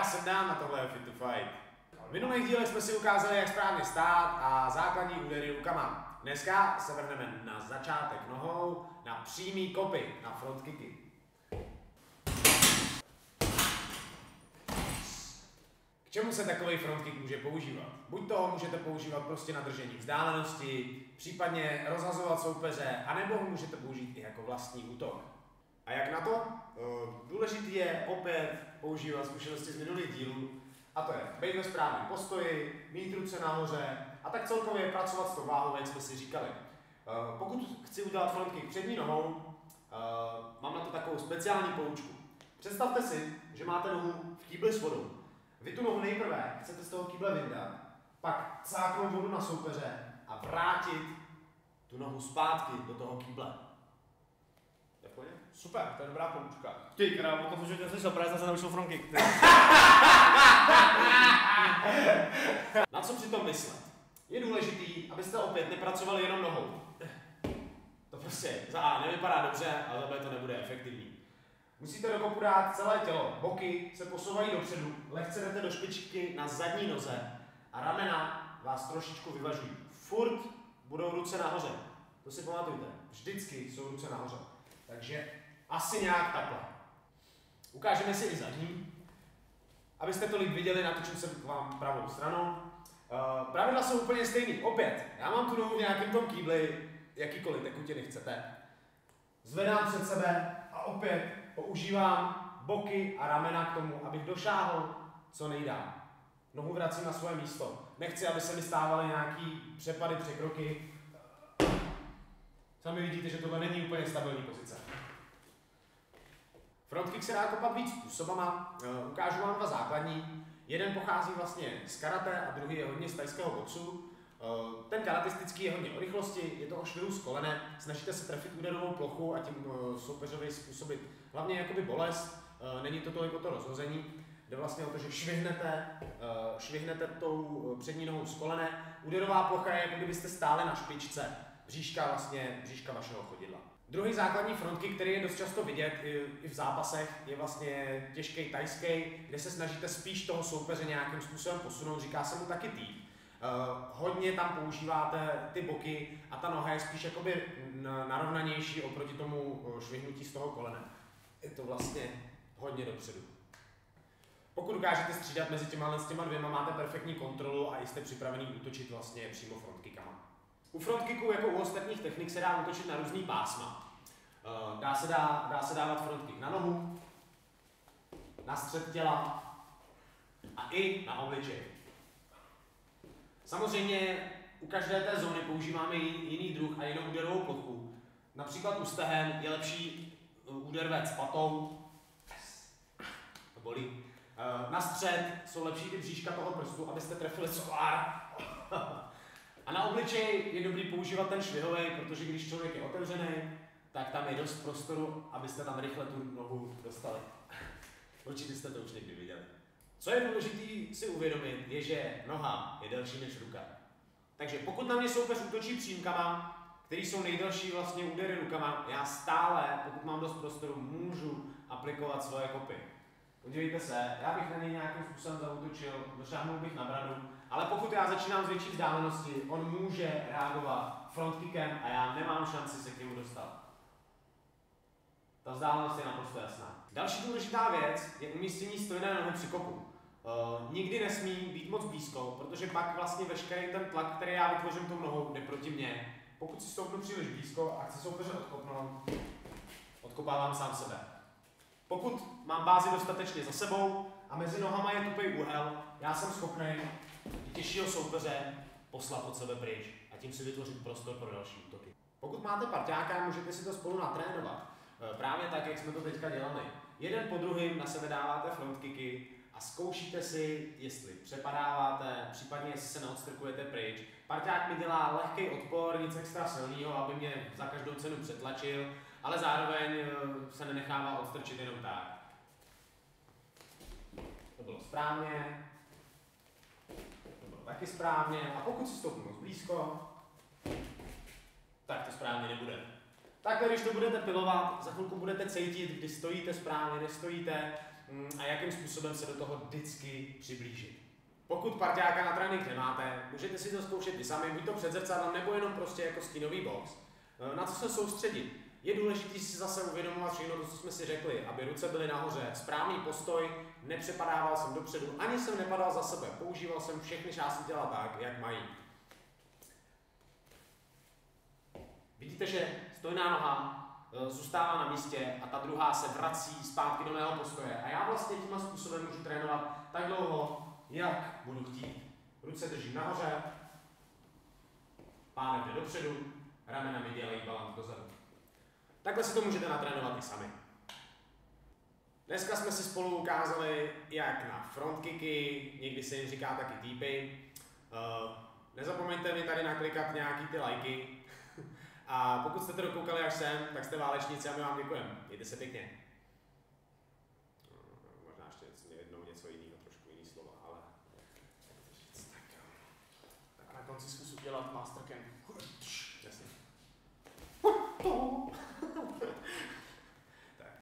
já jsem dám na tohle Fit to Fight. V minulých dílech jsme si ukázali, jak správně stát a základní údery rukama. Dneska se vrhneme na začátek nohou, na přímý kopy, na front kicky. K čemu se takový front kick může používat? Buď to můžete používat prostě na držení vzdálenosti, případně rozhazovat soupeře, anebo ho můžete použít i jako vlastní útok. A jak na to? Důležitý je opět používat zkušenosti z minulých dílů, a to je být ve správném postoji, mít ruce nahoře a tak celkově pracovat s tou váhou, jak jsme si říkali. Pokud chci udělat front kick přední nohou, mám na to takovou speciální poučku. Představte si, že máte nohu v kýbli s vodou. Vy tu nohu nejprve chcete z toho kýble vyndat, pak cáknout vodu na soupeře a vrátit tu nohu zpátky do toho kýble. Super, to je dobrá poučka. Ty krávo, to že jsi surprise, se naučil front kick. Na co přitom myslet? Je důležitý, abyste opět nepracovali jenom nohou. To prostě za A nevypadá dobře a za B to nebude efektivní. Musíte do kopu dát celé tělo. Boky se posouvají dopředu, lehce jdete do špičky na zadní noze a ramena vás trošičku vyvažují. Furt budou ruce nahoře. To si pamatujte. Vždycky jsou ruce nahoře. Takže asi nějak takhle. Ukážeme si i zadní. Abyste to líp viděli, natočím se k vám pravou stranou. Pravidla jsou úplně stejný. Opět, já mám tu nohu v nějakém tom kýbli, jakýkoliv tekutiny chcete. Zvedám před sebe a opět používám boky a ramena k tomu, abych došáhl co nejdál. Nohu vracím na svoje místo. Nechci, aby se mi stávaly nějaký přepady, překroky. Sami vidíte, že tohle není úplně stabilní pozice. Front kick se dá kopat víc způsobama. Ukážu vám dva základní. Jeden pochází vlastně z karate a druhý je hodně z thajského boxu. Ten karatistický je hodně o rychlosti, je to o švihu z kolene, snažíte se trefit úderovou plochu a tím soupeřovi způsobit hlavně jakoby bolest, není to tolik o to rozhození, jde vlastně o to, že švihnete tou přední nohou z kolene, úderová plocha je, jako kdybyste stáli na špičce, bříška vašeho chodidla. Druhý základní front kick, který je dost často vidět i v zápasech, je vlastně těžký thajský, kde se snažíte spíš toho soupeře nějakým způsobem posunout, říká se mu taky tý. Hodně tam používáte ty boky a ta noha je spíš jakoby narovnanější oproti tomu švihnutí z toho kolene. Je to vlastně hodně dopředu. Pokud dokážete střídat mezi těma dvěma, máte perfektní kontrolu a jste připravený útočit vlastně přímo front kickama. U front kicku, jako u ostatních technik, se dá útočit na různý pásma. Dá se dávat front kick na nohu, na střed těla a i na obličej. Samozřejmě u každé té zóny používáme jiný druh a jinou úderovou plochu. Například u stehen je lepší úder vést patou. To bolí. Na střed jsou lepší ty bříška toho prstu, abyste trefili solár. A na obličej je dobrý používat ten švihovej, protože když člověk je otevřený, tak tam je dost prostoru, abyste tam rychle tu nohu dostali. Určitě jste to už někdy viděli. Co je důležité si uvědomit, je, že noha je delší než ruka. Takže pokud na mě soupeř útočí přímkama, které jsou nejdelší vlastně údery rukama, já stále, pokud mám dost prostoru, můžu aplikovat svoje kopy. Podívejte se, já bych na něj nějakým způsobem zaútočil, došáhnul bych na bradu, ale pokud já začínám z větší vzdálenosti, on může reagovat front kickem a já nemám šanci se k němu dostat. Ta vzdálenost je naprosto jasná. Další důležitá věc je umístění stojné nohy při kopu. Nikdy nesmí být moc blízko, protože pak vlastně veškerý ten tlak, který já vytvořím tou nohou, jde proti mně. Pokud si stoupnu příliš blízko a chci soupeře odkopnout, odkopávám sám sebe. Pokud mám bázi dostatečně za sebou a mezi nohama je tupej úhel, já jsem schopný těžšího soupeře poslat od sebe pryč a tím si vytvořit prostor pro další útoky. Pokud máte parťáka, můžete si to spolu natrénovat. Právě tak, jak jsme to teďka dělali. Jeden po druhém na sebe dáváte front kicky a zkoušíte si, jestli přepadáváte, případně jestli se neodstrkujete pryč. Parťák mi dělá lehký odpor, nic extra silného, aby mě za každou cenu přetlačil, ale zároveň se nenechává odstrčit jenom tak. To bylo správně, to bylo taky správně a pokud si stoupnu moc blízko, tak to správně nebude. Takhle, když to budete pilovat, za chvilku budete cítit, kdy stojíte správně, nestojíte. a jakým způsobem se do toho vždycky přiblížit. Pokud parťáka na trénink nemáte, můžete si to zkoušet i sami, buď to před zrcadlem, nebo jenom prostě jako stínový box. Na co se soustředit? Je důležité si zase uvědomovat všechno to, co jsme si řekli, aby ruce byly nahoře, správný postoj, nepřepadával jsem dopředu, ani jsem nepadal za sebe, používal jsem všechny části těla tak, jak mají. Vidíte, že stojná noha zůstává na místě a ta druhá se vrací zpátky do mého postoje. A já vlastně tímhle způsobem můžu trénovat tak dlouho, jak budu chtít. Ruce držím nahoře, pánev jde dopředu, ramenami dělají balant dozadu. Takhle si to můžete natrénovat i sami. Dneska jsme si spolu ukázali, jak na frontkicky, někdy se jim říká taky týpy. Nezapomeňte mi tady naklikat nějaký ty lajky. A pokud jste to dokoukali až sem, tak jste válečníci a my vám děkujeme. Mějte se pěkně. Možná ještě jednou něco jiného, trošku jiný slova, ale... Tak na konci zkus udělat mastercam.